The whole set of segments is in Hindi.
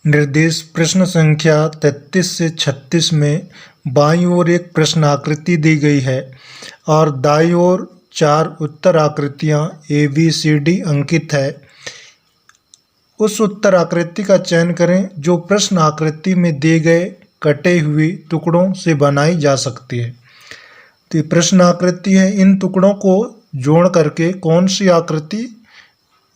निर्देश प्रश्न संख्या 33 से 36 में बाईं ओर एक प्रश्न आकृति दी गई है और दाईं ओर 4 उत्तर आकृतियां ए बी सी डी अंकित है। उस उत्तर आकृति का चयन करें जो प्रश्न आकृति में दिए गए कटे हुए टुकड़ों से बनाई जा सकती है। तो ये प्रश्न आकृति है, इन टुकड़ों को जोड़ करके कौन सी आकृति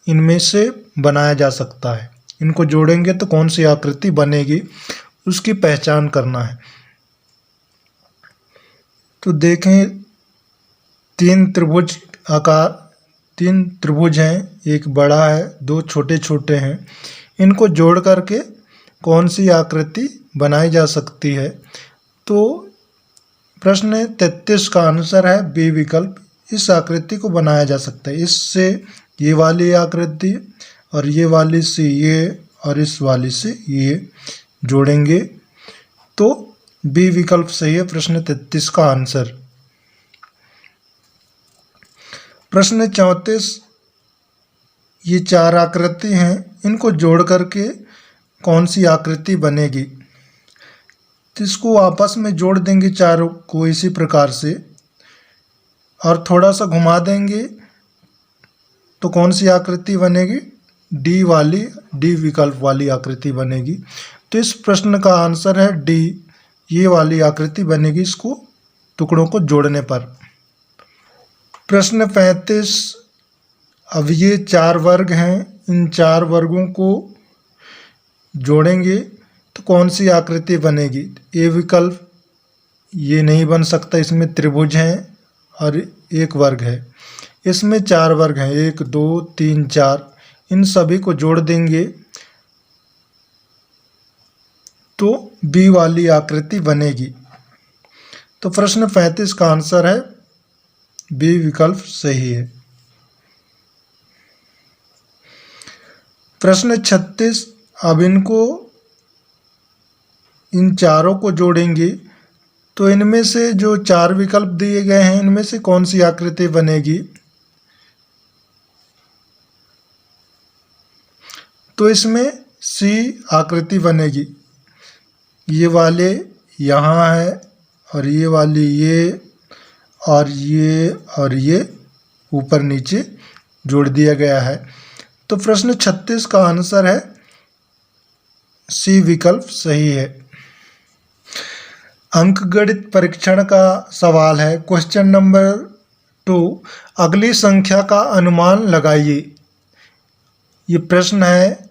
इनमें से बनाया जा सकता है। इनको जोड़ेंगे तो कौन सी आकृति बनेगी, उसकी पहचान करना है। तो देखें, तीन त्रिभुज हैं, एक बड़ा है, दो छोटे छोटे हैं। इनको जोड़ करके कौन सी आकृति बनाई जा सकती है। तो प्रश्न 33 का आंसर है बी विकल्प। इस आकृति को बनाया जा सकता है। इससे ये वाली आकृति और ये वाली से ये और इस वाली से ये जोड़ेंगे तो बी विकल्प सही है प्रश्न 33 का आंसर। प्रश्न 34, ये 4 आकृति हैं, इनको जोड़ करके कौन सी आकृति बनेगी। तो इसको आपस में जोड़ देंगे चारों को इसी प्रकार से और थोड़ा सा घुमा देंगे तो कौन सी आकृति बनेगी, डी विकल्प वाली आकृति बनेगी। तो इस प्रश्न का आंसर है डी, ये वाली आकृति बनेगी इसको टुकड़ों को जोड़ने पर। प्रश्न 35, अब ये 4 वर्ग हैं, इन 4 वर्गों को जोड़ेंगे तो कौन सी आकृति बनेगी। ए विकल्प ये नहीं बन सकता, इसमें त्रिभुज हैं और एक वर्ग है। इसमें 4 वर्ग हैं, 1 2 3 4, इन सभी को जोड़ देंगे तो बी वाली आकृति बनेगी। तो प्रश्न 35 का आंसर है बी विकल्प सही है। प्रश्न 36, अब इन चारों को जोड़ेंगे तो इनमें से जो 4 विकल्प दिए गए हैं इनमें से कौन सी आकृति बनेगी। तो इसमें सी आकृति बनेगी। ये वाले यहाँ है और ये वाली ये और ये ऊपर नीचे जोड़ दिया गया है। तो प्रश्न 36 का आंसर है सी विकल्प सही है। अंकगणित परीक्षण का सवाल है, क्वेश्चन नंबर 2, अगली संख्या का अनुमान लगाइए। ये प्रश्न है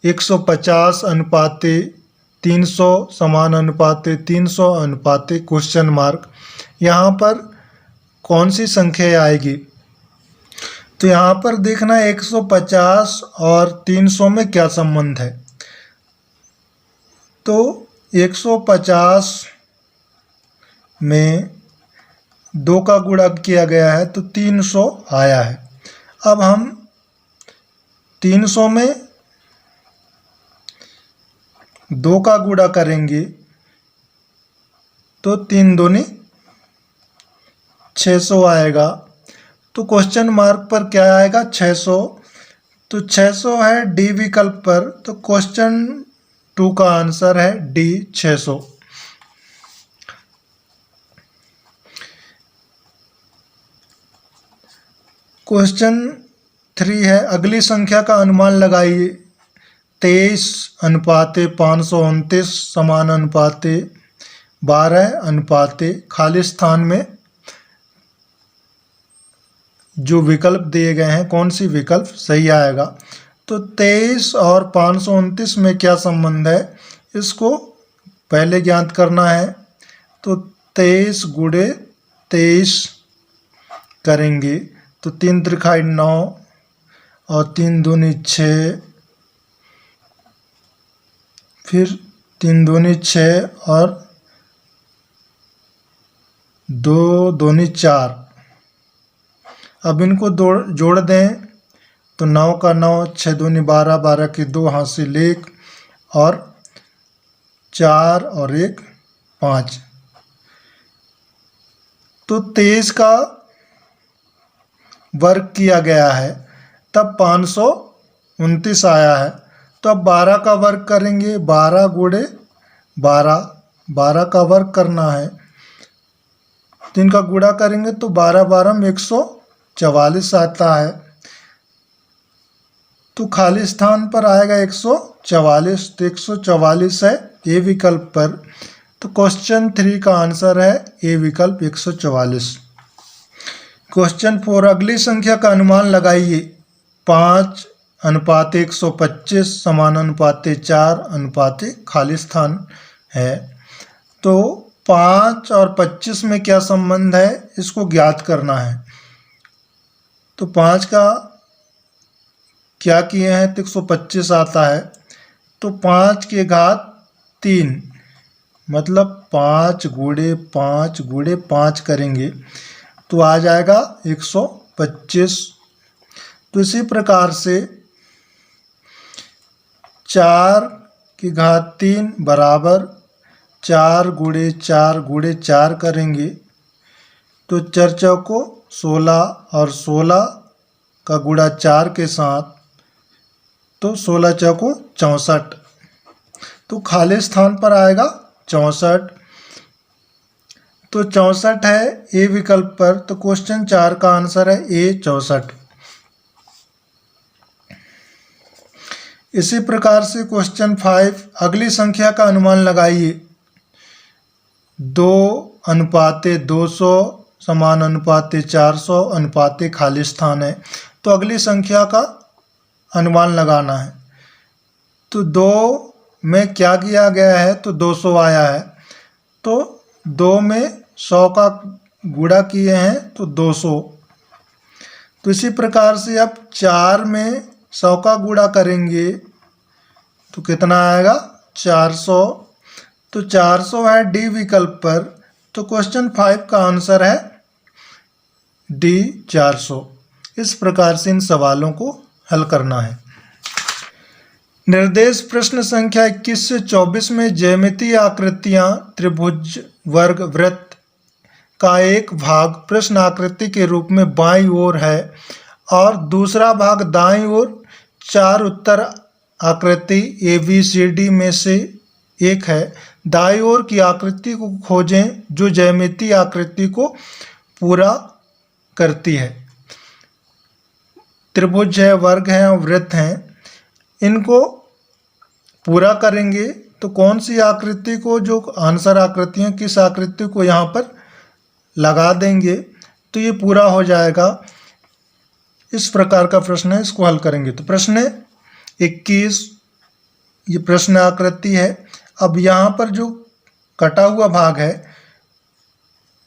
150 अनुपाते 300 समान अनुपाते 300 अनुपाते क्वेश्चन मार्क। यहाँ पर कौन सी संख्या आएगी। तो यहाँ पर देखना 150 और 300 में क्या संबंध है। तो 150 में 2 का गुणा किया गया है तो 300 आया है। अब हम 300 में 2 का गुणा करेंगे तो 3 दूनी 600 आएगा। तो क्वेश्चन मार्क पर क्या आएगा, 600। तो 600 है डी विकल्प पर, तो क्वेश्चन 2 का आंसर है डी 600। क्वेश्चन 3 है, अगली संख्या का अनुमान लगाइए। 23 अनुपाते 529 समान अनुपाते 12 अनुपाते खाली स्थान में जो विकल्प दिए गए हैं कौन सी विकल्प सही आएगा। तो 23 और 529 में क्या संबंध है, इसको पहले ज्ञात करना है। तो 23 गुणे 23 करेंगे तो 3 त्रिखाई 9 और 3 दूनी 6, फिर 3 दूनी 6 और 2 दूनी 4। अब इनको जोड़ दें तो 9 का 9, 6 दूनी 12, 12 की 2 हासिल 1 और 4 और 1 5। तो 23 का वर्ग किया गया है तब 529 आया है। तो अब 12 का वर्ग करेंगे, 12 गुणे 12, 12 का वर्ग करना है तो इनका गुणा करेंगे तो 12 12 में 144 आता है। तो खाली स्थान पर आएगा 144, तो 144 है ए विकल्प पर। तो क्वेश्चन 3 का आंसर है ए विकल्प 144। क्वेश्चन 4, अगली संख्या का अनुमान लगाइए। 5:125 समानुपाते 4 अनुपाते खाली स्थान है। तो 5 और 25 में क्या संबंध है, इसको ज्ञात करना है। तो 5 का क्या किए हैं तो 125 आता है। तो 5 की घात 3 मतलब 5 गुणे 5 गुणे 5 करेंगे तो आ जाएगा 125। तो इसी प्रकार से 4 की घात 3 बराबर 4 गुणे 4 गुणे 4 करेंगे तो 4 चौको 16 और 16 का गुणा 4 के साथ तो 16 चौको 64। तो खाली स्थान पर आएगा 64। तो 64 है ए विकल्प पर। तो क्वेश्चन 4 का आंसर है ए 64। इसी प्रकार से क्वेश्चन 5, अगली संख्या का अनुमान लगाइए। 2:200 समानुपाते 400 अनुपाते खाली स्थान है। तो अगली संख्या का अनुमान लगाना है। तो 2 में क्या किया गया है तो 200 आया है। तो 2 में 100 का गुणा किए हैं तो 200। तो इसी प्रकार से अब 4 में 100 का गुणा करेंगे तो कितना आएगा 400। तो 400 है डी विकल्प पर। तो क्वेश्चन 5 का आंसर है डी 400। इस प्रकार से इन सवालों को हल करना है। निर्देश प्रश्न संख्या 21 से 24 में ज्यामितीय आकृतियां त्रिभुज, वर्ग, वृत्त का एक भाग प्रश्न आकृति के रूप में बाईं ओर है और दूसरा भाग दाईं ओर 4 उत्तर आकृति ए बी सी डी में से एक है। दाईं ओर की आकृति को खोजें जो ज्यामितीय आकृति को पूरा करती है। त्रिभुज है, वर्ग है और वृत्त हैं, इनको पूरा करेंगे तो कौन सी आकृति को, जो आंसर आकृतियाँ किस आकृति को यहाँ पर लगा देंगे तो ये पूरा हो जाएगा। इस प्रकार का प्रश्न है, इसको हल करेंगे। तो प्रश्न 21 ये प्रश्न आकृति है। अब यहाँ पर जो कटा हुआ भाग है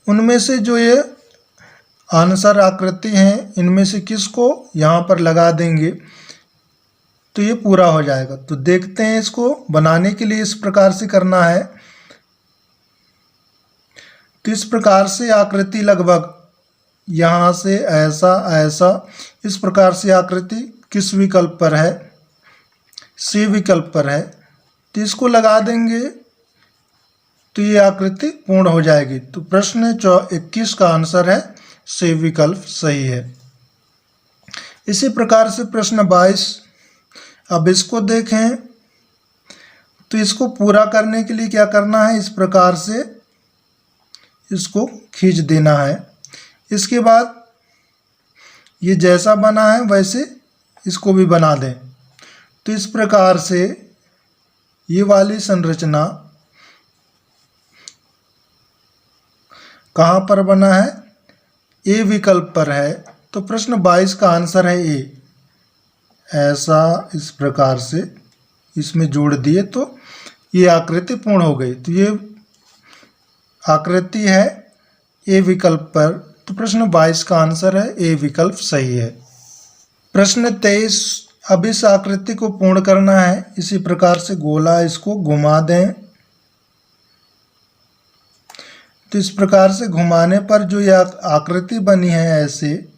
उनमें से जो ये आंसर आकृति हैं इनमें से किसको यहाँ पर लगा देंगे तो ये पूरा हो जाएगा। तो देखते हैं, इसको बनाने के लिए इस प्रकार से करना है। तो इस प्रकार से आकृति लगभग यहाँ से ऐसा ऐसा इस प्रकार से आकृति किस विकल्प पर है, सी विकल्प पर है। तो इसको लगा देंगे तो ये आकृति पूर्ण हो जाएगी। तो प्रश्न 21 का आंसर है सी विकल्प सही है। इसी प्रकार से प्रश्न 22, अब इसको देखें तो इसको पूरा करने के लिए क्या करना है, इस प्रकार से इसको खींच देना है। इसके बाद ये जैसा बना है वैसे इसको भी बना दें। तो इस प्रकार से ये वाली संरचना कहाँ पर बना है, ए विकल्प पर है। तो प्रश्न 22 का आंसर है ए। ऐसा इस प्रकार से इसमें जोड़ दिए तो ये आकृति पूर्ण हो गई। तो ये आकृति है ए विकल्प पर। तो प्रश्न 22 का आंसर है ए विकल्प सही है। प्रश्न 23, अब इस आकृति को पूर्ण करना है। इसी प्रकार से गोला इसको घुमा दें। तो इस प्रकार से घुमाने पर जो यह आकृति बनी है ऐसे,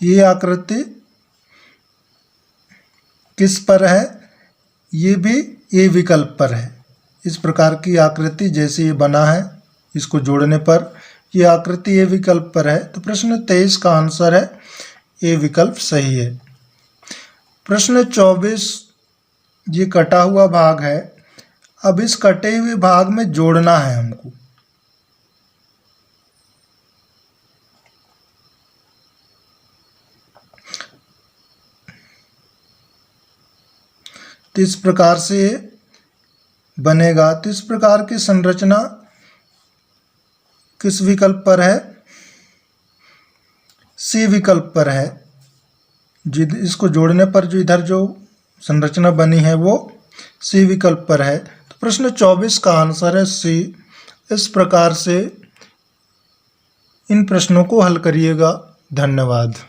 ये आकृति किस पर है, ये भी ए विकल्प पर है। इस प्रकार की आकृति जैसे ये बना है, इसको जोड़ने पर ये आकृति ए विकल्प पर है। तो प्रश्न 23 का आंसर है ए विकल्प सही है। प्रश्न 24 ये कटा हुआ भाग है। अब इस कटे हुए भाग में जोड़ना है हमको। तो इस प्रकार से बनेगा। तो इस प्रकार की संरचना किस विकल्प पर है? सी विकल्प पर है। इसको जोड़ने पर जो इधर जो संरचना बनी है वो सी विकल्प पर है। तो प्रश्न 24 का आंसर है सी। इस प्रकार से इन प्रश्नों को हल करिएगा। धन्यवाद।